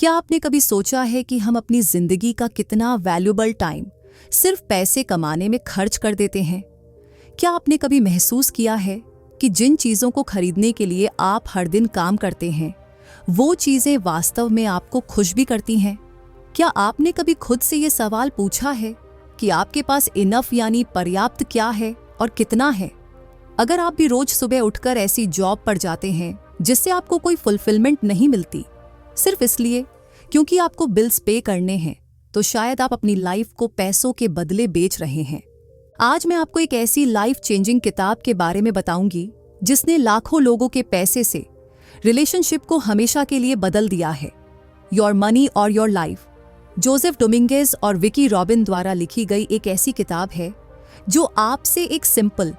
क्या आपने कभी सोचा है कि हम अपनी जिंदगी का कितना वैल्यूएबल टाइम सिर्फ पैसे कमाने में खर्च कर देते हैं? क्या आपने कभी महसूस किया है कि जिन चीजों को खरीदने के लिए आप हर दिन काम करते हैं, वो चीजें वास्तव में आपको खुश भी करती हैं? क्या आपने कभी खुद से ये सवाल पूछा है कि आपके पास इनफ यानी पर्याप्त क्या है और कितना है? अगर आप भी रोज सुबह उठकर ऐसी जॉब पर जाते हैं जिससे आपको कोई फुलफिलमेंट नहीं मिलती, सिर्फ इसलिए क्योंकि आपको बिल्स पे करने हैं, तो शायद आप अपनी लाइफ को पैसों के बदले बेच रहे हैं। आज मैं आपको एक ऐसी लाइफ चेंजिंग किताब के बारे में बताऊंगी जिसने लाखों लोगों के पैसे से रिलेशनशिप को हमेशा के लिए बदल दिया है। योर मनी और योर लाइफ, जोसेफ डोमिंगेज और विकी रॉबिन द्वारा लिखी गई एक ऐसी किताब है जो आपसे एक सिंपल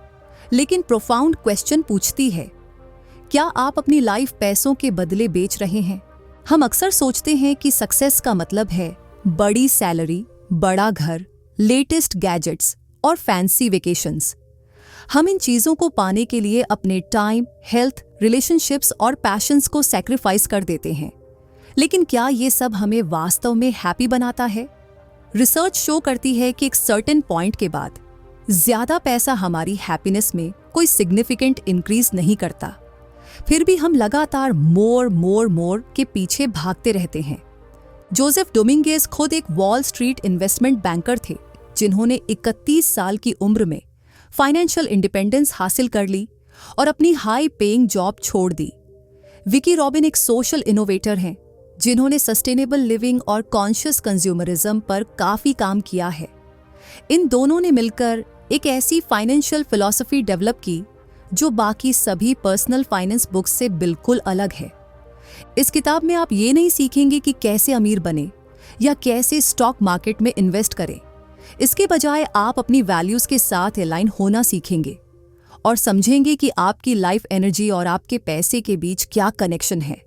लेकिन प्रोफाउंड क्वेश्चन पूछती है, क्या आप अपनी लाइफ पैसों के बदले बेच रहे हैं? हम अक्सर सोचते हैं कि सक्सेस का मतलब है बड़ी सैलरी, बड़ा घर, लेटेस्ट गैजेट्स और फैंसी वेकेशंस। हम इन चीजों को पाने के लिए अपने टाइम, हेल्थ, रिलेशनशिप्स और पैशंस को सैक्रिफाइस कर देते हैं। लेकिन क्या ये सब हमें वास्तव में हैप्पी बनाता है? रिसर्च शो करती है कि एक सर्टेन पॉइंट के बाद ज्यादा पैसा हमारी हैप्पीनेस में कोई सिग्निफिकेंट इंक्रीज नहीं करता। फिर भी हम लगातार मोर के पीछे भागते रहते हैं। जोसेफ डोमिंगेज खुद एक वॉल स्ट्रीट इन्वेस्टमेंट बैंकर थे जिन्होंने 31 साल की उम्र में फाइनेंशियल इंडिपेंडेंस हासिल कर ली और अपनी हाई पेइंग जॉब छोड़ दी। विकी रॉबिन एक सोशल इनोवेटर हैं जिन्होंने सस्टेनेबल लिविंग और कॉन्शियस कंज्यूमरिज्म पर काफी काम किया है। इन दोनों ने मिलकर एक ऐसी फाइनेंशियल फिलॉसफी डेवलप की जो बाकी सभी पर्सनल फाइनेंस बुक्स से बिल्कुल अलग है। इस किताब में आप ये नहीं सीखेंगे कि कैसे अमीर बने या कैसे स्टॉक मार्केट में इन्वेस्ट करें। इसके बजाय आप अपनी वैल्यूज के साथ अलाइन होना सीखेंगे और समझेंगे कि आपकी लाइफ एनर्जी और आपके पैसे के बीच क्या कनेक्शन है।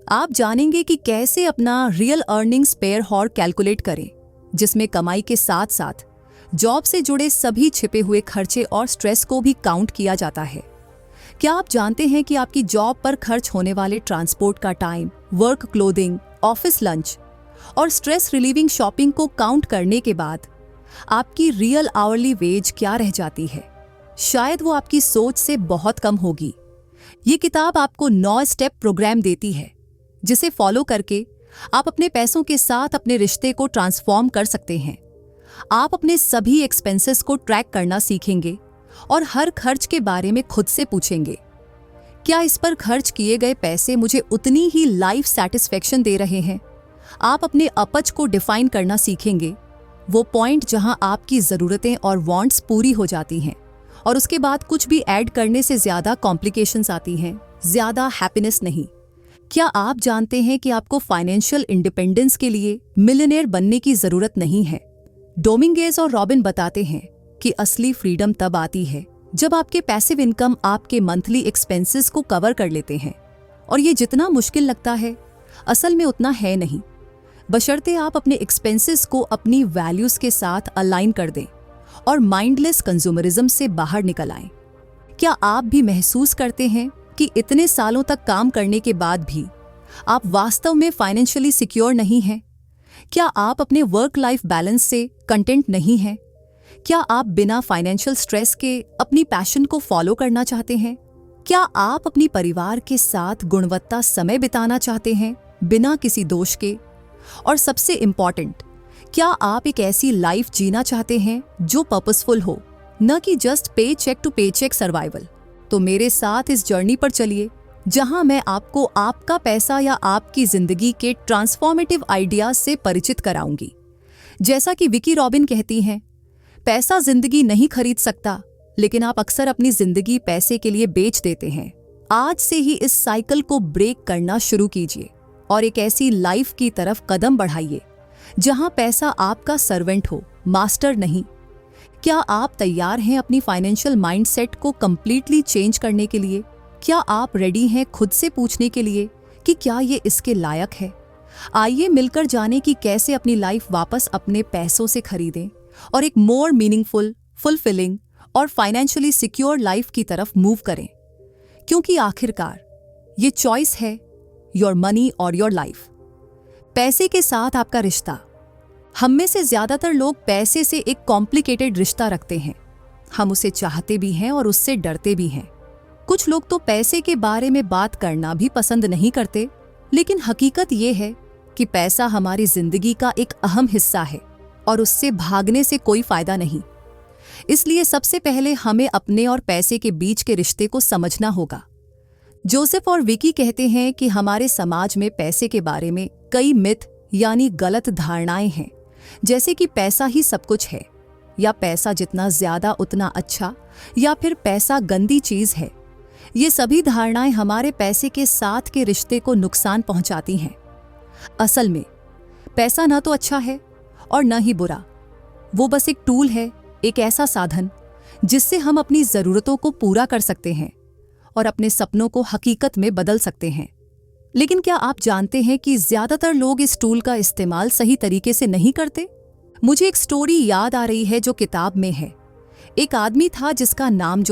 आप जानेंगे कि कैसे अपना real earnings per hour calculate करें, जिसमें कमाई के साथ साथ जॉब से जुड़े सभी छिपे हुए खर्चे और स्ट्रेस को भी काउंट किया जाता है। क्या आप जानते हैं कि आपकी जॉब पर खर्च होने वाले ट्रांसपोर्ट का time, work clothing, office lunch और स्ट्रेस रिलीविंग शॉपिंग को काउंट करने के बाद आपकी रियल आवरली वेज क्या रह जाती है? शायद वो आपकी सोच से बहुत कम होगी। ये किताब आपको 9 स्टेप प्रोग्राम देती है जिसे फॉलो करके आप अपने पैसों के साथ अपने रिश्ते को ट्रांसफॉर्म कर सकते हैं। आप अपने सभी एक्सपेंसेस को ट्रैक करना सीखेंगे और हर खर्च के बारे में खुद से पूछेंगे, क्या इस पर खर्च किए गए पैसे मुझे उतनी ही लाइफ सैटिस्फैक्शन दे रहे हैं? आप अपने अपच को डिफाइन करना सीखेंगे, वो पॉइंट जहां आपकी ज़रूरतें और वांट्स पूरी हो जाती हैं और उसके बाद कुछ भी ऐड करने से ज़्यादा कॉम्प्लिकेशंस आती हैं, ज़्यादा हैप्पीनेस नहीं। क्या आप जानते हैं कि आपको फाइनेंशियल इंडिपेंडेंस के लिए मिलियनेयर बनने की ज़रूरत नहीं है? डोमिंगेज और रॉबिन बताते हैं कि असली फ्रीडम तब आती है जब आपके पैसिव इनकम आपके मंथली एक्सपेंसेस को कवर कर लेते हैं। और ये जितना मुश्किल लगता है, असल में उतना है नहीं, बशर्ते आप अपने एक्सपेंसेस को अपनी वैल्यूज के साथ अलाइन कर दें और माइंडलेस कंज्यूमरिज्म से बाहर निकल आएं। क्या आप भी महसूस करते हैं कि इतने सालों तक काम करने के बाद भी आप वास्तव में फाइनेंशियली सिक्योर नहीं हैं? क्या आप अपने वर्क लाइफ बैलेंस से कंटेंट नहीं हैं? क्या आप बिना फाइनेंशियल स्ट्रेस के अपनी पैशन को फॉलो करना चाहते हैं? क्या आप अपनी परिवार के साथ गुणवत्ता समय बिताना चाहते हैं बिना किसी दोष के? और सबसे इम्पॉर्टेंट, क्या आप एक ऐसी लाइफ जीना चाहते हैं जो पर्पसफुल हो, न कि जस्ट पे चेक टू पे चेक सर्वाइवल? तो मेरे साथ इस जर्नी पर चलिए जहां मैं आपको आपका पैसा या आपकी जिंदगी के ट्रांसफॉर्मेटिव आइडियाज से परिचित कराऊंगी। जैसा कि विकी रॉबिन कहती हैं, पैसा जिंदगी नहीं खरीद सकता, लेकिन आप अक्सर अपनी जिंदगी पैसे के लिए बेच देते हैं। आज से ही इस साइकिल को ब्रेक करना शुरू कीजिए और एक ऐसी लाइफ की तरफ कदम बढ़ाइए जहां पैसा आपका सर्वेंट हो, मास्टर नहीं। क्या आप तैयार हैं अपनी फाइनेंशियल माइंडसेट को कंप्लीटली चेंज करने के लिए? क्या आप रेडी हैं खुद से पूछने के लिए कि क्या ये इसके लायक है? आइए मिलकर जाने कि कैसे अपनी लाइफ वापस अपने पैसों से खरीदें और एक मोर मीनिंगफुल, फुलफिलिंग और फाइनेंशियली सिक्योर लाइफ की तरफ मूव करें। क्योंकि आखिरकार ये चॉइस है योर मनी और योर लाइफ। पैसे के साथ आपका रिश्ता। हम में से ज्यादातर लोग पैसे से एक कॉम्प्लिकेटेड रिश्ता रखते हैं। हम उसे चाहते भी हैं और उससे डरते भी हैं। कुछ लोग तो पैसे के बारे में बात करना भी पसंद नहीं करते, लेकिन हकीकत ये है कि पैसा हमारी जिंदगी का एक अहम हिस्सा है और उससे भागने से कोई फायदा नहीं। इसलिए सबसे पहले हमें अपने और पैसे के बीच के रिश्ते को समझना होगा। जोसेफ और विकी कहते हैं कि हमारे समाज में पैसे के बारे में कई मिथ यानी गलत धारणाएं हैं, जैसे कि पैसा ही सब कुछ है, या पैसा जितना ज्यादा उतना अच्छा, या फिर पैसा गंदी चीज है। ये सभी धारणाएं हमारे पैसे के साथ के रिश्ते को नुकसान पहुंचाती हैं। असल में पैसा न तो अच्छा है और न ही बुरा। वो बस एक टूल है, एक ऐसा साधन जिससे हम अपनी जरूरतों को पूरा कर सकते हैं और अपने सपनों को हकीकत में बदल सकते हैं। लेकिन क्या आप जानते हैं कि ज्यादातर लोग इस टूल का इस्तेमाल सही तरीके से नहीं करते? मुझे एक स्टोरी याद आ रही है जो किताब में है। एक आदमी था जिसका नाम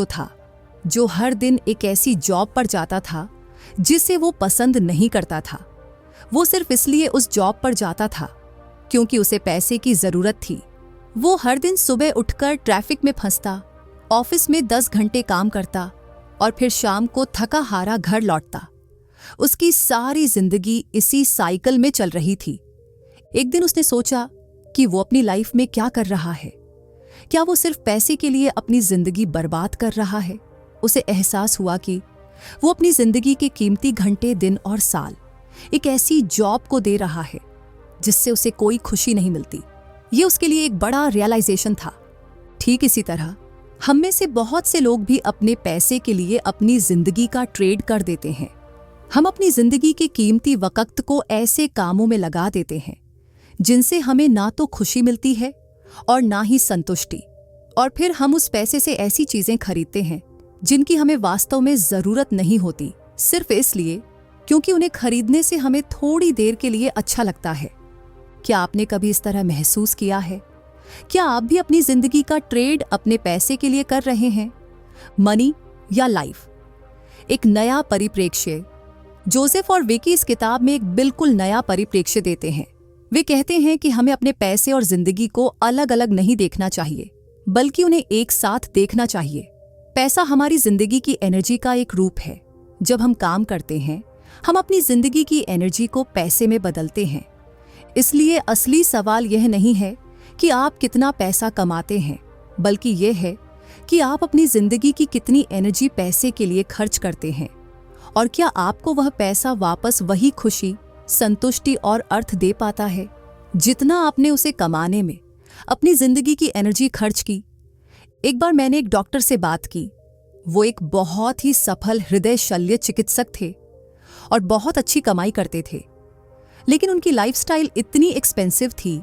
जो हर दिन एक ऐसी जॉब पर जाता था जिसे वो पसंद नहीं करता था। वो सिर्फ इसलिए उस जॉब पर जाता था क्योंकि उसे पैसे की जरूरत थी। वो हर दिन सुबह उठकर ट्रैफिक में फंसता, ऑफिस में 10 घंटे काम करता और फिर शाम को थका हारा घर लौटता। उसकी सारी जिंदगी इसी साइकिल में चल रही थी। एक दिन उसने सोचा कि वो अपनी लाइफ में क्या कर रहा है। क्या वो सिर्फ पैसे के लिए अपनी जिंदगी बर्बाद कर रहा है? उसे एहसास हुआ कि वो अपनी जिंदगी के कीमती घंटे, दिन और साल एक ऐसी जॉब को दे रहा है जिससे उसे कोई खुशी नहीं मिलती। ये उसके लिए एक बड़ा रियलाइजेशन था। ठीक इसी तरह हम में से बहुत से लोग भी अपने पैसे के लिए अपनी जिंदगी का ट्रेड कर देते हैं। हम अपनी जिंदगी के कीमती वक्त को ऐसे कामों में लगा देते हैं जिनसे हमें ना तो खुशी मिलती है और ना ही संतुष्टि, और फिर हम उस पैसे से ऐसी चीजें खरीदते हैं जिनकी हमें वास्तव में जरूरत नहीं होती, सिर्फ इसलिए क्योंकि उन्हें खरीदने से हमें थोड़ी देर के लिए अच्छा लगता है। क्या आपने कभी इस तरह महसूस किया है? क्या आप भी अपनी जिंदगी का ट्रेड अपने पैसे के लिए कर रहे हैं? मनी या लाइफ? एक नया परिप्रेक्ष्य। जोसेफ और विकी इस किताब में एक बिल्कुल नया परिप्रेक्ष्य देते हैं। वे कहते हैं कि हमें अपने पैसे और जिंदगी को अलग अलग नहीं देखना चाहिए, बल्कि उन्हें एक साथ देखना चाहिए। पैसा हमारी जिंदगी की एनर्जी का एक रूप है। जब हम काम करते हैं, हम अपनी जिंदगी की एनर्जी को पैसे में बदलते हैं। इसलिए असली सवाल यह नहीं है कि आप कितना पैसा कमाते हैं, बल्कि यह है कि आप अपनी जिंदगी की कितनी एनर्जी पैसे के लिए खर्च करते हैं, और क्या आपको वह पैसा वापस वही खुशी, संतुष्टि और अर्थ दे पाता है जितना आपने उसे कमाने में अपनी जिंदगी की एनर्जी खर्च की। एक बार मैंने एक डॉक्टर से बात की। वो एक बहुत ही सफल हृदय शल्य चिकित्सक थे और बहुत अच्छी कमाई करते थे, लेकिन उनकी लाइफस्टाइल इतनी एक्सपेंसिव थी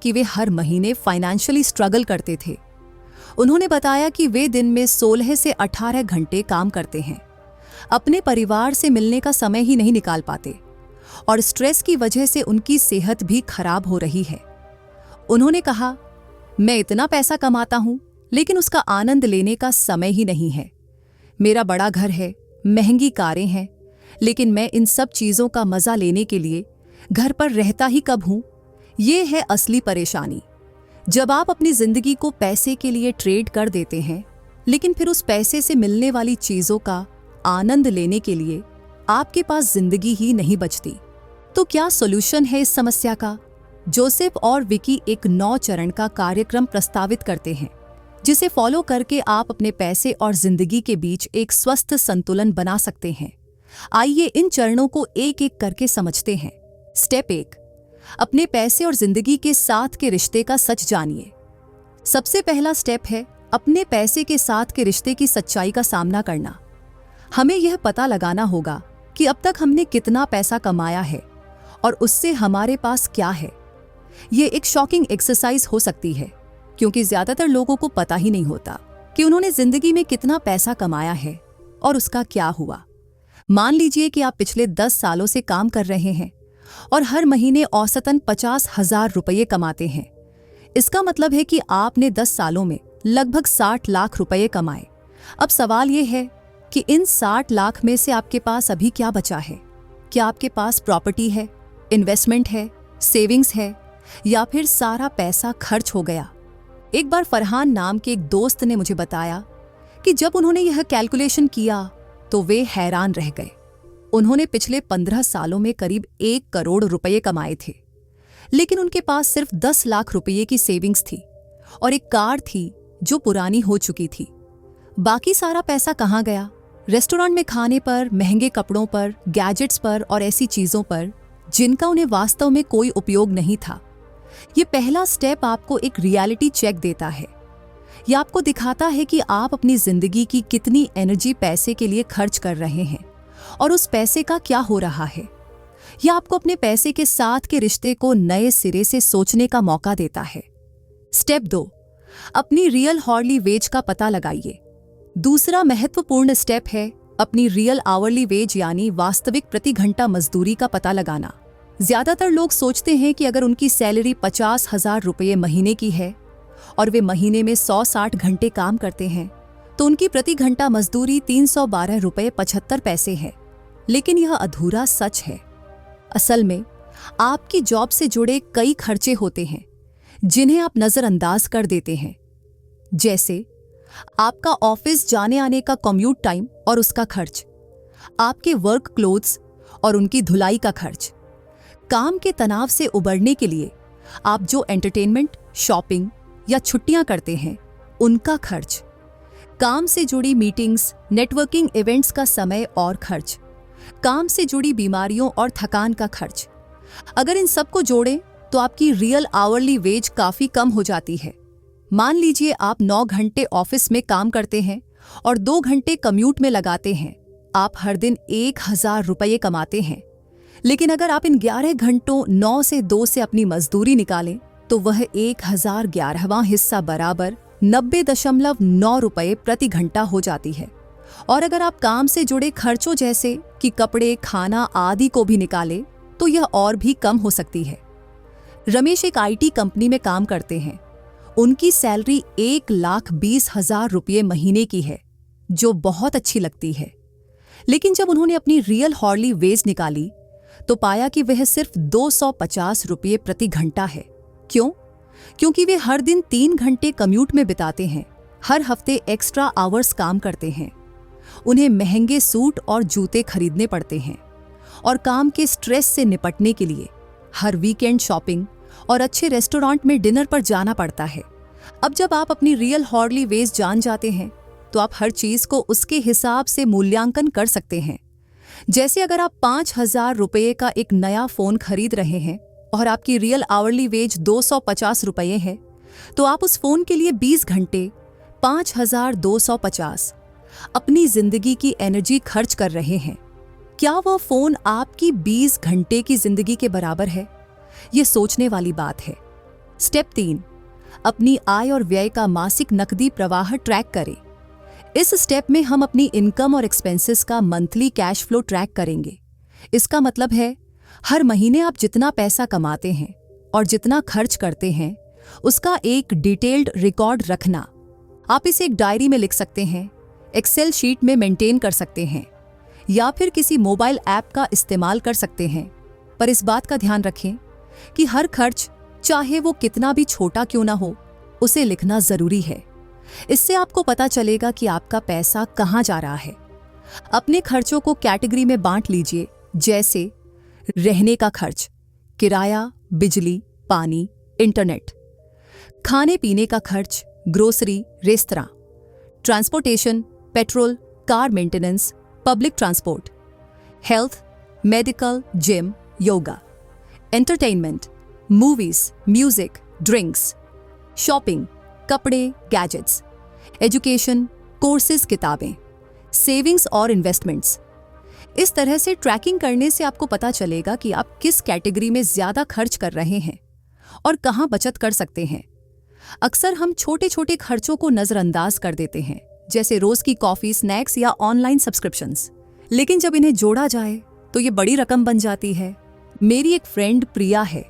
कि वे हर महीने फाइनेंशियली स्ट्रगल करते थे। उन्होंने बताया कि वे दिन में 16 से 18 घंटे काम करते हैं, अपने परिवार से मिलने का समय ही नहीं निकाल पाते, और स्ट्रेस की वजह से उनकी सेहत भी खराब हो रही है। उन्होंने कहा, मैं इतना पैसा कमाता हूं, लेकिन उसका आनंद लेने का समय ही नहीं है। मेरा बड़ा घर है, महंगी कारें हैं, लेकिन मैं इन सब चीजों का मजा लेने के लिए घर पर रहता ही कब हूं? ये है असली परेशानी। जब आप अपनी जिंदगी को पैसे के लिए ट्रेड कर देते हैं, लेकिन फिर उस पैसे से मिलने वाली चीजों का आनंद लेने के लिए आपके पास जिंदगी ही नहीं बचती। तो क्या सॉल्यूशन है इस समस्या का? जोसेफ और विकी एक 9 चरण का कार्यक्रम प्रस्तावित करते हैं, जिसे फॉलो करके आप अपने पैसे और जिंदगी के बीच एक स्वस्थ संतुलन बना सकते हैं। आइए इन चरणों को एक एक करके समझते हैं। स्टेप 1, अपने पैसे और जिंदगी के साथ के रिश्ते का सच जानिए। सबसे पहला स्टेप है अपने पैसे के साथ के रिश्ते की सच्चाई का सामना करना। हमें यह पता लगाना होगा कि अब तक हमने कितना पैसा कमाया है और उससे हमारे पास क्या है। ये एक शॉकिंग एक्सरसाइज हो सकती है, क्योंकि ज्यादातर लोगों को पता ही नहीं होता कि उन्होंने जिंदगी में कितना पैसा कमाया है और उसका क्या हुआ। मान लीजिए कि आप पिछले 10 सालों से काम कर रहे हैं और हर महीने औसतन 50,000 रुपये कमाते हैं। इसका मतलब है कि आपने 10 सालों में लगभग 60 लाख रुपये कमाए। अब सवाल यह है कि इन 60 लाख में से आपके पास अभी क्या बचा है? क्या आपके पास प्रॉपर्टी है, इन्वेस्टमेंट है सेविंग्स है या फिर सारा पैसा खर्च हो गया? एक बार फरहान नाम के एक दोस्त ने मुझे बताया कि जब उन्होंने यह कैलकुलेशन किया तो वे हैरान रह गए। उन्होंने पिछले 15 सालों में करीब 1 करोड़ रुपए कमाए थे, लेकिन उनके पास सिर्फ 10 लाख रुपए की सेविंग्स थी और एक कार थी जो पुरानी हो चुकी थी। बाकी सारा पैसा कहाँ गया? रेस्टोरेंट में खाने पर, महंगे कपड़ों पर, गैजेट्स पर और ऐसी चीजों पर जिनका उन्हें वास्तव में कोई उपयोग नहीं था। ये पहला स्टेप आपको एक रियलिटी चेक देता है। यह आपको दिखाता है कि आप अपनी जिंदगी की कितनी एनर्जी पैसे के लिए खर्च कर रहे हैं और उस पैसे का क्या हो रहा है। यह आपको अपने पैसे के साथ के रिश्ते को नए सिरे से सोचने का मौका देता है। स्टेप 2, अपनी रियल हॉर्ली वेज का पता लगाइए। दूसरा महत्वपूर्ण स्टेप है अपनी रियल आवरली वेज यानी वास्तविक प्रति घंटा मजदूरी का पता लगाना। ज्यादातर लोग सोचते हैं कि अगर उनकी सैलरी 50,000 रुपये महीने की है और वे महीने में 160 घंटे काम करते हैं तो उनकी प्रति घंटा मजदूरी 312 रुपये 75 पैसे है। लेकिन यह अधूरा सच है। असल में आपकी जॉब से जुड़े कई खर्चे होते हैं जिन्हें आप नजरअंदाज कर देते हैं, जैसे आपका ऑफिस जाने आने का कम्यूट टाइम और उसका खर्च, आपके वर्क क्लोथ्स और उनकी धुलाई का खर्च, काम के तनाव से उबरने के लिए आप जो एंटरटेनमेंट, शॉपिंग या छुट्टियां करते हैं उनका खर्च, काम से जुड़ी मीटिंग्स, नेटवर्किंग इवेंट्स का समय और खर्च, काम से जुड़ी बीमारियों और थकान का खर्च। अगर इन सबको जोड़ें तो आपकी रियल आवरली वेज काफी कम हो जाती है। मान लीजिए आप 9 घंटे ऑफिस में काम करते हैं और 2 घंटे कम्यूट में लगाते हैं। आप हर दिन 1,000 रुपये कमाते हैं, लेकिन अगर आप इन 11 घंटों 9 से 2 से अपनी मजदूरी निकालें तो वह 1011वां हिस्सा बराबर 90.9 रुपये प्रति घंटा हो जाती है। और अगर आप काम से जुड़े खर्चों जैसे कि कपड़े, खाना आदि को भी निकालें तो यह और भी कम हो सकती है। रमेश एक IT कंपनी में काम करते हैं। उनकी सैलरी 1,20,000 रुपये महीने की है, जो बहुत अच्छी लगती है। लेकिन जब उन्होंने अपनी रियल हॉर्ली वेज निकाली तो पाया कि वह सिर्फ 250 रुपये प्रति घंटा है। क्यों? क्योंकि वे हर दिन 3 घंटे कम्यूट में बिताते हैं, हर हफ्ते एक्स्ट्रा आवर्स काम करते हैं, उन्हें महंगे सूट और जूते खरीदने पड़ते हैं और काम के स्ट्रेस से निपटने के लिए हर वीकेंड शॉपिंग और अच्छे रेस्टोरेंट में डिनर पर जाना पड़ता है। अब जब आप अपनी रियल हॉर्ली वेज जान जाते हैं तो आप हर चीज को उसके हिसाब से मूल्यांकन कर सकते हैं। जैसे अगर आप 5,000 रुपये का एक नया फोन खरीद रहे हैं और आपकी रियल आवरली वेज 250 रुपये है तो आप उस फोन के लिए 20 घंटे 5,250 अपनी जिंदगी की एनर्जी खर्च कर रहे हैं। क्या वह फोन आपकी 20 घंटे की जिंदगी के बराबर है? ये सोचने वाली बात है। स्टेप 3, अपनी आय और व्यय का मासिक नकदी प्रवाह ट्रैक करें। इस स्टेप में हम अपनी इनकम और एक्सपेंसेस का मंथली कैश फ्लो ट्रैक करेंगे। इसका मतलब है हर महीने आप जितना पैसा कमाते हैं और जितना खर्च करते हैं उसका एक डिटेल्ड रिकॉर्ड रखना। आप इसे एक डायरी में लिख सकते हैं, एक्सेल शीट में मेंटेन कर सकते हैं या फिर किसी मोबाइल ऐप का इस्तेमाल कर सकते हैं। पर इस बात का ध्यान रखें कि हर खर्च, चाहे वो कितना भी छोटा क्यों ना हो, उसे लिखना जरूरी है। इससे आपको पता चलेगा कि आपका पैसा कहाँ जा रहा है। अपने खर्चों को कैटेगरी में बांट लीजिए, जैसे रहने का खर्च, किराया, बिजली, पानी, इंटरनेट, खाने पीने का खर्च, grocery, restaurant, transportation, petrol, car maintenance, public transport, health, medical, gym, yoga, entertainment, movies, music, drinks, shopping, कपड़े, गैजेट्स, एजुकेशन, कोर्सेज, किताबें, सेविंग्स और इन्वेस्टमेंट्स। इस तरह से ट्रैकिंग करने से आपको पता चलेगा कि आप किस कैटेगरी में ज्यादा खर्च कर रहे हैं और कहां बचत कर सकते हैं। अक्सर हम छोटे छोटे खर्चों को नजरअंदाज कर देते हैं, जैसे रोज की कॉफी, स्नैक्स या ऑनलाइन सब्सक्रिप्शंस। लेकिन जब इन्हें जोड़ा जाए तो ये बड़ी रकम बन जाती है। मेरी एक फ्रेंड प्रिया है।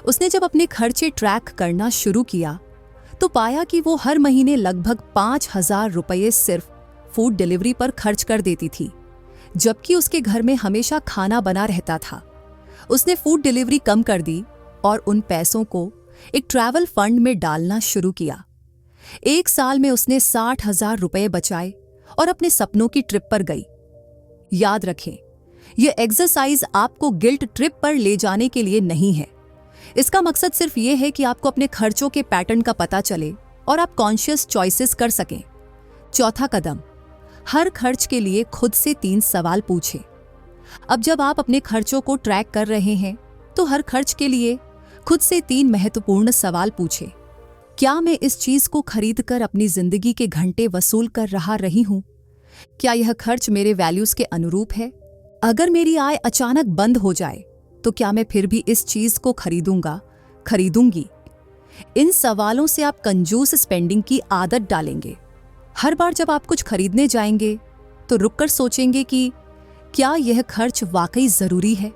उसने जब अपने खर्चे ट्रैक करना शुरू किया तो पाया कि वो हर महीने लगभग 5,000 रुपये सिर्फ फूड डिलीवरी पर खर्च कर देती थी, जबकि उसके घर में हमेशा खाना बना रहता था। उसने फूड डिलीवरी कम कर दी और उन पैसों को एक ट्रैवल फंड में डालना शुरू किया। 1 साल में उसने 60,000 रुपये बचाए और अपने सपनों की ट्रिप पर गई। याद रखें, यह एक्सरसाइज आपको गिल्ट ट्रिप पर ले जाने के लिए नहीं है। इसका मकसद सिर्फ ये है कि आपको अपने खर्चों के पैटर्न का पता चले और आप कॉन्शियस चॉइसेस कर सकें। चौथा कदम, हर खर्च के लिए खुद से 3 सवाल पूछें। अब जब आप अपने खर्चों को ट्रैक कर रहे हैं तो हर खर्च के लिए खुद से 3 महत्वपूर्ण सवाल पूछें। क्या मैं इस चीज को खरीदकर अपनी जिंदगी के घंटे वसूल कर रही हूं? क्या यह खर्च मेरे वैल्यूज के अनुरूप है? अगर मेरी आय अचानक बंद हो जाए तो क्या मैं फिर भी इस चीज को खरीदूंगी? इन सवालों से आप कंजूस स्पेंडिंग की आदत डालेंगे। हर बार जब आप कुछ खरीदने जाएंगे तो रुककर सोचेंगे कि क्या यह खर्च वाकई जरूरी है।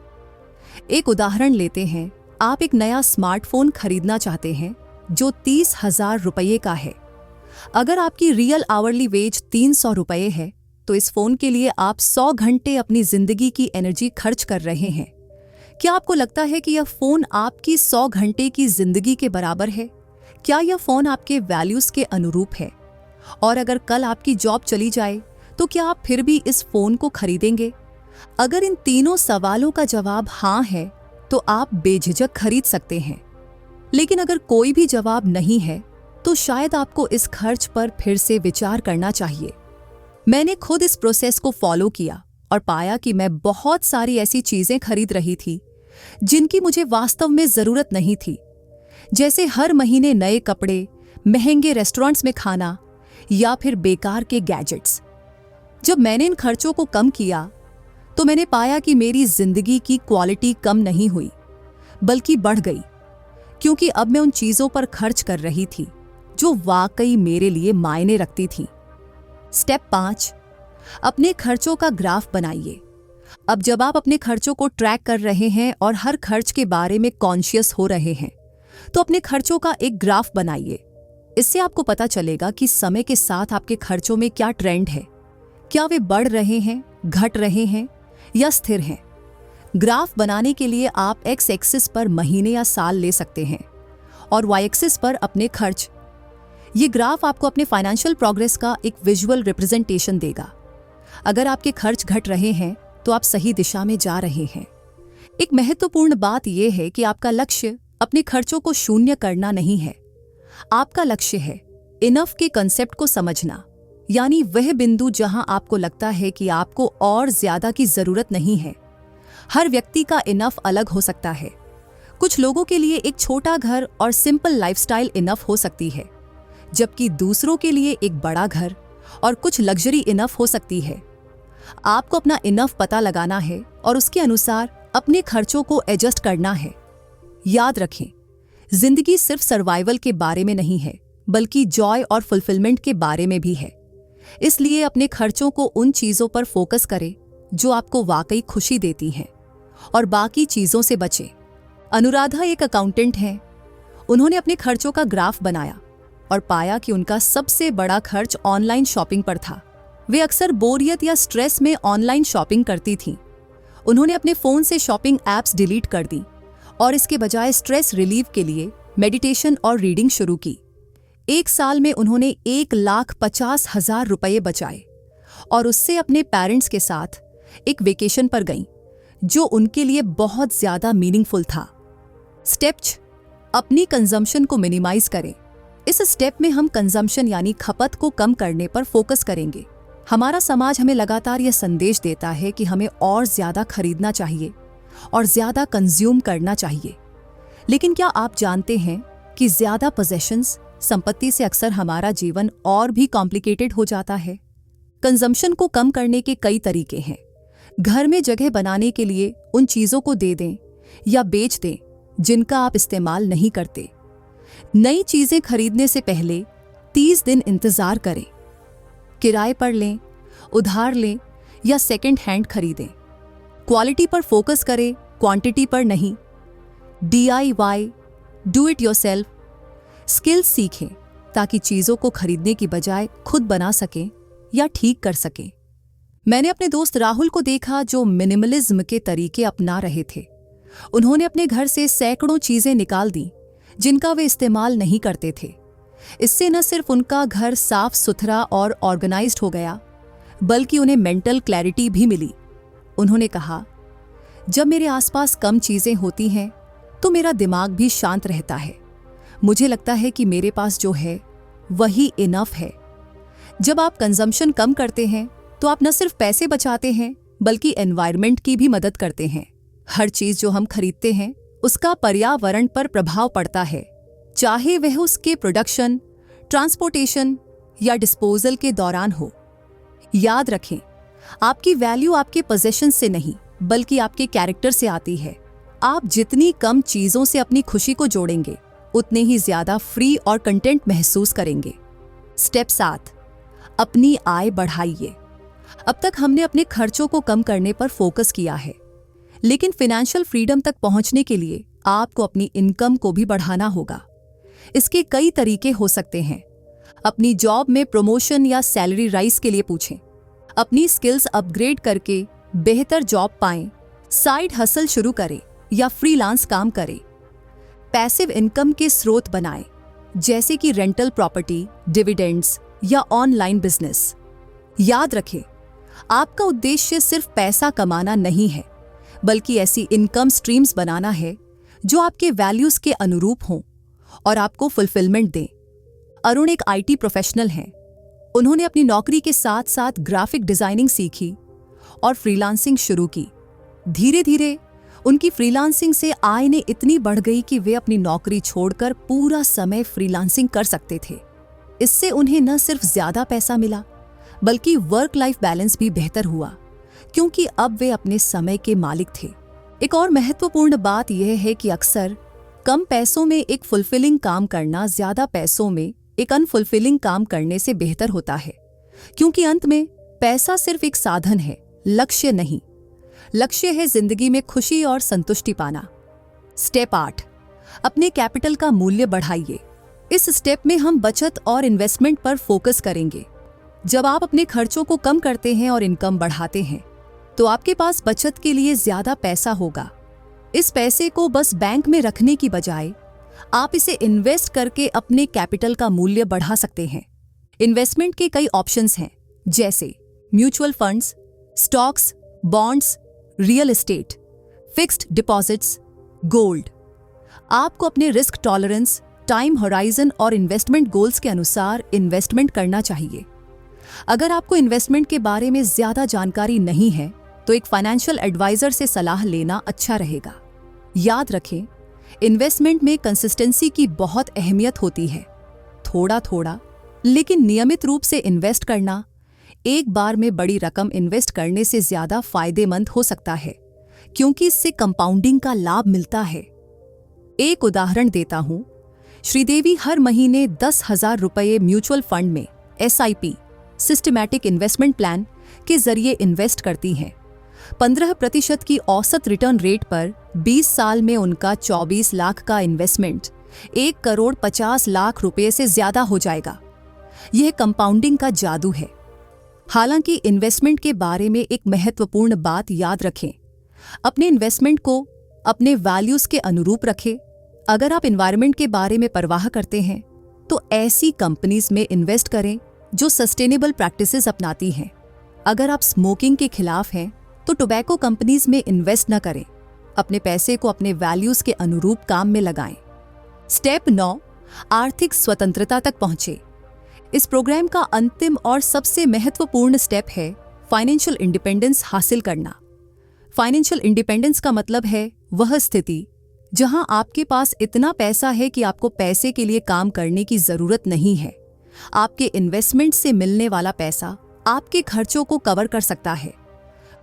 एक उदाहरण लेते हैं। आप एक नया स्मार्टफोन खरीदना चाहते हैं जो 30,000 रुपये का है। अगर आपकी रियल आवरली वेज 300 रुपये है तो इस फोन के लिए आप 100 घंटे अपनी जिंदगी की एनर्जी खर्च कर रहे हैं। क्या आपको लगता है कि यह फोन आपकी 100 घंटे की जिंदगी के बराबर है? क्या यह फोन आपके वैल्यूज के अनुरूप है? और अगर कल आपकी जॉब चली जाए तो क्या आप फिर भी इस फोन को खरीदेंगे? अगर इन तीनों सवालों का जवाब हाँ है तो आप बेझिझक खरीद सकते हैं। लेकिन अगर कोई भी जवाब नहीं है तो शायद आपको इस खर्च पर फिर से विचार करना चाहिए। मैंने खुद इस प्रोसेस को फॉलो किया और पाया कि मैं बहुत सारी ऐसी चीजें खरीद रही थी जिनकी मुझे वास्तव में जरूरत नहीं थी, जैसे हर महीने नए कपड़े, महंगे रेस्टोरेंट्स में खाना या फिर बेकार के गैजेट्स। जब मैंने इन खर्चों को कम किया तो मैंने पाया कि मेरी जिंदगी की क्वालिटी कम नहीं हुई बल्कि बढ़ गई, क्योंकि अब मैं उन चीजों पर खर्च कर रही थी जो वाकई मेरे लिए मायने रखती थीं। स्टेप 5, अपने खर्चों का ग्राफ बनाइए। अब जब आप अपने खर्चों को ट्रैक कर रहे हैं और हर खर्च के बारे में कॉन्शियस हो रहे हैं तो अपने खर्चों का एक ग्राफ बनाइए। इससे आपको पता चलेगा कि समय के साथ आपके खर्चों में क्या ट्रेंड है। क्या वे बढ़ रहे हैं, घट रहे हैं या स्थिर हैं? ग्राफ बनाने के लिए आप एक्स एक्सिस पर महीने या साल ले सकते हैं और वाई एक्सिस पर अपने खर्च। ये ग्राफ आपको अपने फाइनेंशियल प्रोग्रेस का एक विजुअल रिप्रेजेंटेशन देगा। अगर आपके खर्च घट रहे हैं तो आप सही दिशा में जा रहे हैं। एक महत्वपूर्ण बात यह है कि आपका लक्ष्य अपने खर्चों को शून्य करना नहीं है। आपका लक्ष्य है इनफ के कंसेप्ट को समझना, यानी वह बिंदु जहां आपको लगता है कि आपको और ज्यादा की जरूरत नहीं है। हर व्यक्ति का इनफ अलग हो सकता है। कुछ लोगों के लिए एक छोटा घर और सिंपल लाइफस्टाइल इनफ हो सकती है, जबकि दूसरों के लिए एक बड़ा घर और कुछ लग्जरी इनफ हो सकती है। आपको अपना इनफ पता लगाना है और उसके अनुसार अपने खर्चों को एडजस्ट करना है। याद रखें, जिंदगी सिर्फ सर्वाइवल के बारे में नहीं है बल्कि जॉय और फुलफिलमेंट के बारे में भी है। इसलिए अपने खर्चों को उन चीजों पर फोकस करें जो आपको वाकई खुशी देती हैं और बाकी चीजों से बचें। अनुराधा एक अकाउंटेंट हैं। उन्होंने अपने खर्चों का ग्राफ बनाया और पाया कि उनका सबसे बड़ा खर्च ऑनलाइन शॉपिंग पर था। वे अक्सर बोरियत या स्ट्रेस में ऑनलाइन शॉपिंग करती थीं। उन्होंने अपने फोन से शॉपिंग ऐप्स डिलीट कर दी और इसके बजाय स्ट्रेस रिलीफ के लिए मेडिटेशन और रीडिंग शुरू की। 1 साल में उन्होंने 1,50,000 रुपये बचाए और उससे अपने पेरेंट्स के साथ एक वेकेशन पर गईं, जो उनके लिए बहुत ज्यादा मीनिंगफुल था। स्टेप 6, अपनी कंजम्पशन को मिनिमाइज करें। इस स्टेप में हम कंजम्पशन यानी खपत को कम करने पर फोकस करेंगे। हमारा समाज हमें लगातार यह संदेश देता है कि हमें और ज्यादा खरीदना चाहिए और ज्यादा कंज्यूम करना चाहिए। लेकिन क्या आप जानते हैं कि ज्यादा पोजेशंस, संपत्ति से अक्सर हमारा जीवन और भी कॉम्प्लिकेटेड हो जाता है। कंजम्पशन को कम करने के कई तरीके हैं। घर में जगह बनाने के लिए उन चीजों को दे दें या बेच दें जिनका आप इस्तेमाल नहीं करते। नई चीजें खरीदने से पहले 30 दिन इंतजार करें। किराए पर लें, उधार लें या सेकंड हैंड खरीदें। क्वालिटी पर फोकस करें, क्वांटिटी पर नहीं। DIY, do it yourself, skills सीखें ताकि चीजों को खरीदने की बजाय खुद बना सकें या ठीक कर सकें। मैंने अपने दोस्त राहुल को देखा जो मिनिमलिज्म के तरीके अपना रहे थे। उन्होंने अपने घर से सैकड़ों चीजें निकाल दी जिनका वे इस्तेमाल नहीं करते थे। इससे न सिर्फ उनका घर साफ सुथरा और ऑर्गेनाइज्ड हो गया, बल्कि उन्हें मेंटल क्लैरिटी भी मिली। उन्होंने कहा, जब मेरे आसपास कम चीजें होती हैं तो मेरा दिमाग भी शांत रहता है। मुझे लगता है कि मेरे पास जो है वही इनफ है। जब आप कंजम्पशन कम करते हैं तो आप न सिर्फ पैसे बचाते हैं बल्कि एनवायरनमेंट की भी मदद करते हैं। हर चीज जो हम खरीदते हैं उसका पर्यावरण पर प्रभाव पड़ता है, चाहे वह उसके प्रोडक्शन, ट्रांसपोर्टेशन या डिस्पोजल के दौरान हो। याद रखें, आपकी वैल्यू आपके पोजेशन से नहीं बल्कि आपके कैरेक्टर से आती है। आप जितनी कम चीजों से अपनी खुशी को जोड़ेंगे उतने ही ज्यादा फ्री और कंटेंट महसूस करेंगे। स्टेप 7, अपनी आय बढ़ाइए। अब तक हमने अपने खर्चों को कम करने पर फोकस किया है, लेकिन फाइनेंशियल फ्रीडम तक पहुंचने के लिए आपको अपनी इनकम को भी बढ़ाना होगा। इसके कई तरीके हो सकते हैं। अपनी जॉब में प्रमोशन या सैलरी राइज के लिए पूछें, अपनी स्किल्स अपग्रेड करके बेहतर जॉब पाएं, साइड हसल शुरू करें या फ्रीलांस काम करें। पैसिव इनकम के स्रोत बनाएं, जैसे कि रेंटल प्रॉपर्टी, डिविडेंड्स या ऑनलाइन बिजनेस। याद रखें, आपका उद्देश्य सिर्फ पैसा कमाना नहीं है, बल्कि ऐसी इनकम स्ट्रीम्स बनाना है जो आपके वैल्यूज के अनुरूप हों और आपको फुलफिलमेंट दें। अरुण एक आईटी प्रोफेशनल हैं। उन्होंने अपनी नौकरी के साथ साथ ग्राफिक डिजाइनिंग सीखी और फ्रीलांसिंग शुरू की। धीरे धीरे उनकी फ्रीलांसिंग से आय ने इतनी बढ़ गई कि वे अपनी नौकरी छोड़कर पूरा समय फ्रीलांसिंग कर सकते थे। इससे उन्हें न सिर्फ ज्यादा पैसा मिला, बल्कि वर्क लाइफ बैलेंस भी बेहतर हुआ, क्योंकि अब वे अपने समय के मालिक थे। एक और महत्वपूर्ण बात यह है कि अक्सर कम पैसों में एक फुलफिलिंग काम करना ज्यादा पैसों में एक अनफुलफिलिंग काम करने से बेहतर होता है, क्योंकि अंत में पैसा सिर्फ एक साधन है, लक्ष्य नहीं। लक्ष्य है जिंदगी में खुशी और संतुष्टि पाना। स्टेप 8, अपने कैपिटल का मूल्य बढ़ाइए। इस स्टेप में हम बचत और इन्वेस्टमेंट पर फोकस करेंगे। जब आप अपने खर्चों को कम करते हैं और इनकम बढ़ाते हैं, तो आपके पास बचत के लिए ज्यादा पैसा होगा। इस पैसे को बस बैंक में रखने की बजाय आप इसे इन्वेस्ट करके अपने कैपिटल का मूल्य बढ़ा सकते हैं। इन्वेस्टमेंट के कई ऑप्शंस हैं, जैसे mutual funds, stocks, bonds, real estate, fixed deposits, gold. आपको अपने रिस्क टॉलरेंस, टाइम होराइजन और इन्वेस्टमेंट गोल्स के अनुसार इन्वेस्टमेंट करना चाहिए। अगर आपको इन्वेस्टमेंट के बारे में ज्यादा जानकारी नहीं है, तो एक फाइनेंशियल एडवाइजर से सलाह लेना अच्छा रहेगा। याद रखें, इन्वेस्टमेंट में कंसिस्टेंसी की बहुत अहमियत होती है। थोड़ा थोड़ा लेकिन नियमित रूप से इन्वेस्ट करना एक बार में बड़ी रकम इन्वेस्ट करने से ज्यादा फायदेमंद हो सकता है, क्योंकि इससे कंपाउंडिंग का लाभ मिलता है। एक उदाहरण देता हूं। श्रीदेवी हर महीने 10,000 रुपये म्यूचुअल फंड में SIP सिस्टमैटिक इन्वेस्टमेंट प्लान के जरिए इन्वेस्ट करती हैं। 15% की औसत रिटर्न रेट पर 20 साल में उनका 24 लाख का इन्वेस्टमेंट 1,50,00,000 रुपये से ज्यादा हो जाएगा। यह कंपाउंडिंग का जादू है। हालांकि इन्वेस्टमेंट के बारे में एक महत्वपूर्ण बात याद रखें, अपने इन्वेस्टमेंट को अपने वैल्यूज के अनुरूप रखें। अगर आप एनवायरनमेंट के बारे में परवाह करते हैं, तो ऐसी कंपनीज में इन्वेस्ट करें जो सस्टेनेबल प्रैक्टिसेस अपनाती हैं। अगर आप स्मोकिंग के खिलाफ हैं, तो टोबैको कंपनीज में इन्वेस्ट न करें। अपने पैसे को अपने वैल्यूज के अनुरूप काम में लगाएं। स्टेप 9, आर्थिक स्वतंत्रता तक पहुंचे। इस प्रोग्राम का अंतिम और सबसे महत्वपूर्ण स्टेप है फाइनेंशियल इंडिपेंडेंस हासिल करना। फाइनेंशियल इंडिपेंडेंस का मतलब है वह स्थिति जहां आपके पास इतना पैसा है कि आपको पैसे के लिए काम करने की जरूरत नहीं है। आपके इन्वेस्टमेंट से मिलने वाला पैसा आपके खर्चों को कवर कर सकता है।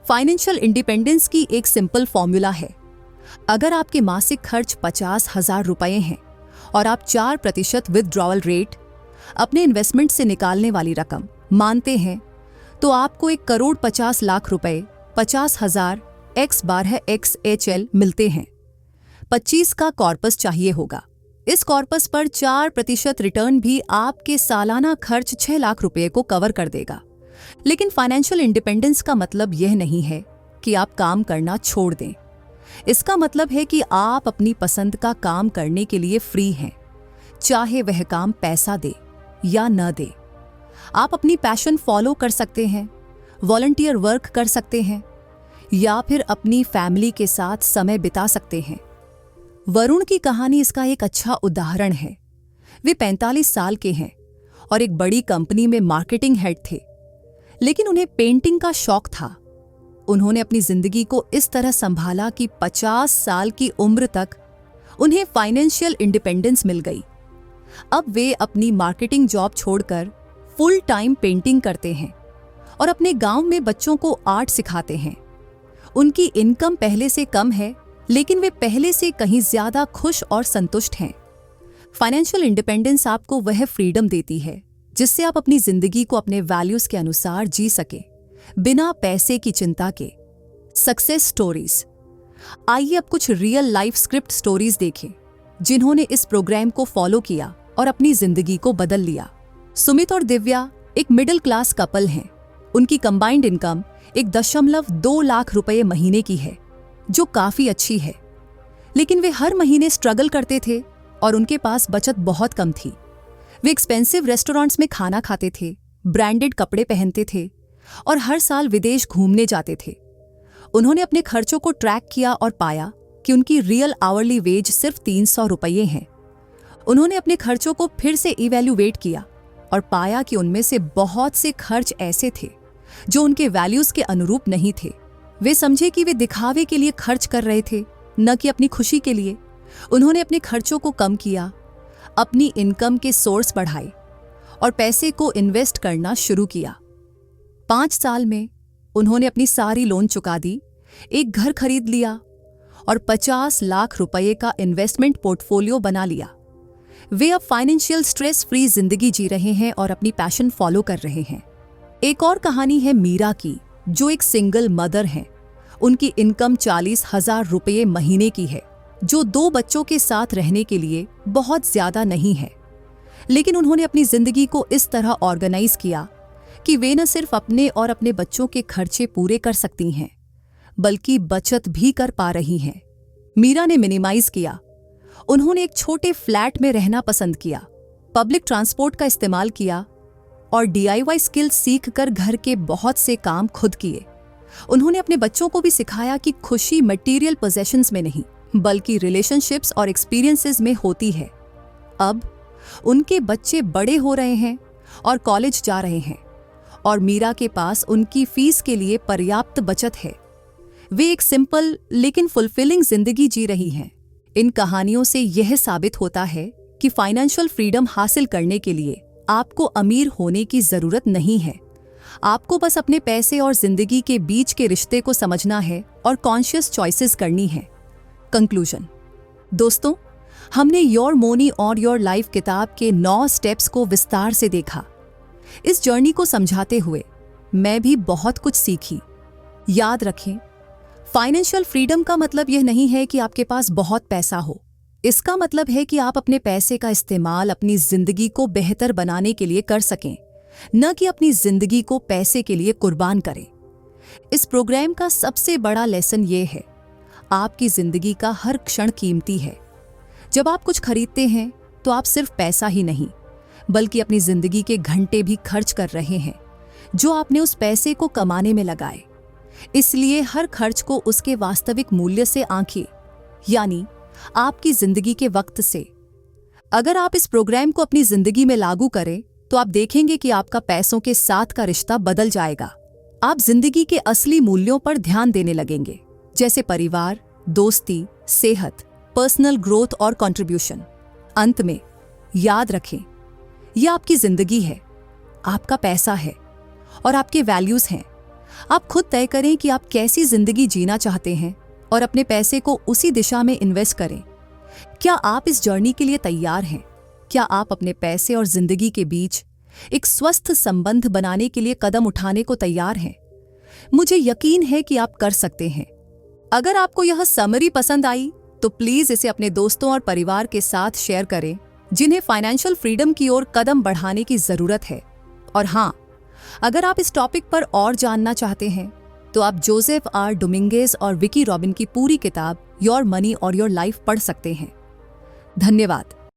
फाइनेंशियल इंडिपेंडेंस की एक सिंपल फॉर्मूला है। अगर आपके मासिक खर्च 50,000 रुपये हैं और आप 4% विथड्रॉवल रेट अपने इन्वेस्टमेंट से निकालने वाली रकम मानते हैं, तो आपको 1,50,00,000 रुपए 50,000 x/XHL मिलते हैं। 25 का कॉर्पस चाहिए होगा। इस कॉर्पस पर 4% रिटर्न भी आपके सालाना खर्च 6 लाख रुपए को कवर कर देगा। लेकिन फाइनेंशियल इंडिपेंडेंस का मतलब यह नहीं है कि आप काम करना छोड़ दें। इसका मतलब है कि आप अपनी पसंद का काम करने के लिए फ्री हैं, चाहे वह काम पैसा दे या न दे। आप अपनी पैशन फॉलो कर सकते हैं, वॉलंटियर वर्क कर सकते हैं या फिर अपनी फैमिली के साथ समय बिता सकते हैं। वरुण की कहानी इसका एक अच्छा उदाहरण है। वे 45 साल के हैं और एक बड़ी कंपनी में मार्केटिंग हेड थे, लेकिन उन्हें पेंटिंग का शौक था। उन्होंने अपनी जिंदगी को इस तरह संभाला कि 50 साल की उम्र तक उन्हें फाइनेंशियल इंडिपेंडेंस मिल गई। अब वे अपनी मार्केटिंग जॉब छोड़कर फुल टाइम पेंटिंग करते हैं और अपने गांव में बच्चों को आर्ट सिखाते हैं। उनकी इनकम पहले से कम है, लेकिन वे पहले से कहीं ज्यादा खुश और संतुष्ट हैं। फाइनेंशियल इंडिपेंडेंस आपको वह फ्रीडम देती है जिससे आप अपनी जिंदगी को अपने वैल्यूज के अनुसार जी सके, बिना पैसे की चिंता के। Success stories. आइए अब कुछ रियल लाइफ स्क्रिप्ट स्टोरीज देखें जिन्होंने इस प्रोग्राम को फॉलो किया और अपनी जिंदगी को बदल लिया। सुमित और दिव्या एक मिडिल क्लास कपल हैं। उनकी कंबाइंड इनकम 1.2 लाख रुपए महीने की है, जो काफी अच्छी है। लेकिन वे हर महीने स्ट्रगल करते थे और उनके पास बचत बहुत कम थी। वे एक्सपेंसिव रेस्टोरेंट्स में खाना खाते थे, ब्रांडेड कपड़े पहनते थे और हर साल विदेश घूमने जाते थे। उन्होंने अपने खर्चों को ट्रैक किया और पाया कि उनकी रियल आवरली वेज सिर्फ 300 रुपये हैं। उन्होंने अपने खर्चों को फिर से इवैल्यूएट किया और पाया कि उनमें से बहुत से खर्च ऐसे थे जो उनके वैल्यूज के अनुरूप नहीं थे। वे समझे कि वे दिखावे के लिए खर्च कर रहे थे, न कि अपनी खुशी के लिए। उन्होंने अपने खर्चों को कम किया, अपनी इनकम के सोर्स बढ़ाए और पैसे को इन्वेस्ट करना शुरू किया। 5 साल में उन्होंने अपनी सारी लोन चुका दी, एक घर खरीद लिया और 50 लाख रुपए का इन्वेस्टमेंट पोर्टफोलियो बना लिया। वे अब फाइनेंशियल स्ट्रेस फ्री जिंदगी जी रहे हैं और अपनी पैशन फॉलो कर रहे हैं। एक और कहानी है मीरा की, जो एक सिंगल मदर हैं। उनकी इनकम 40,000 रुपये महीने की है, जो 2 बच्चों के साथ रहने के लिए बहुत ज्यादा नहीं है। लेकिन उन्होंने अपनी जिंदगी को इस तरह ऑर्गेनाइज किया कि वे न सिर्फ अपने और अपने बच्चों के खर्चे पूरे कर सकती हैं, बल्कि बचत भी कर पा रही हैं। मीरा ने मिनिमाइज किया। उन्होंने एक छोटे फ्लैट में रहना पसंद किया, पब्लिक ट्रांसपोर्ट का इस्तेमाल किया और DIY स्किल्स सीखकर घर के बहुत से काम खुद किए। उन्होंने अपने बच्चों को भी सिखाया कि खुशी मटेरियल पोजेशंस में नहीं, बल्कि रिलेशनशिप्स और एक्सपीरियंसेस में होती है। अब उनके बच्चे बड़े हो रहे हैं और कॉलेज जा रहे हैं और मीरा के पास उनकी फीस के लिए पर्याप्त बचत है। वे एक सिंपल लेकिन फुलफिलिंग जिंदगी जी रही हैं। इन कहानियों से यह साबित होता है कि फाइनेंशियल फ्रीडम हासिल करने के लिए आपको अमीर होने की जरूरत नहीं है। आपको बस अपने पैसे और जिंदगी के बीच के रिश्ते को समझना है और कॉन्शियस चॉइसेस करनी है। कंक्लूजन। दोस्तों, हमने योर मनी और योर लाइफ किताब के 9 स्टेप्स को विस्तार से देखा। इस जर्नी को समझाते हुए मैं भी बहुत कुछ सीखी। याद रखें, फाइनेंशियल फ्रीडम का मतलब यह नहीं है कि आपके पास बहुत पैसा हो। इसका मतलब है कि आप अपने पैसे का इस्तेमाल अपनी जिंदगी को बेहतर बनाने के लिए कर सकें, न कि अपनी जिंदगी को पैसे के लिए कुर्बान करें। इस प्रोग्राम का सबसे बड़ा लेसन ये है, आपकी जिंदगी का हर क्षण कीमती है। जब आप कुछ खरीदते हैं तो आप सिर्फ पैसा ही नहीं, बल्कि अपनी जिंदगी के घंटे भी खर्च कर रहे हैं जो आपने उस पैसे को कमाने में लगाए। इसलिए हर खर्च को उसके वास्तविक मूल्य से आंकें, यानी आपकी जिंदगी के वक्त से। अगर आप इस प्रोग्राम को अपनी जिंदगी में लागू करें तो आप देखेंगे कि आपका पैसों के साथ का रिश्ता बदल जाएगा। आप जिंदगी के असली मूल्यों पर ध्यान देने लगेंगे, जैसे परिवार, दोस्ती, सेहत, पर्सनल ग्रोथ और कंट्रीब्यूशन। अंत में याद रखें, यह आपकी जिंदगी है, आपका पैसा है और आपके वैल्यूज हैं। आप खुद तय करें कि आप कैसी जिंदगी जीना चाहते हैं और अपने पैसे को उसी दिशा में इन्वेस्ट करें। क्या आप इस जर्नी के लिए तैयार हैं? क्या आप अपने पैसे और जिंदगी के बीच एक स्वस्थ संबंध बनाने के लिए कदम उठाने को तैयार हैं? मुझे यकीन है कि आप कर सकते हैं। अगर आपको यह समरी पसंद आई तो प्लीज इसे अपने दोस्तों और परिवार के साथ शेयर करें जिन्हें फाइनेंशियल फ्रीडम की ओर कदम बढ़ाने की जरूरत है। और हाँ, अगर आप इस टॉपिक पर और जानना चाहते हैं तो आप जोसेफ आर डोमिंगेज और विकी रॉबिन की पूरी किताब योर मनी और योर लाइफ पढ़ सकते हैं। धन्यवाद।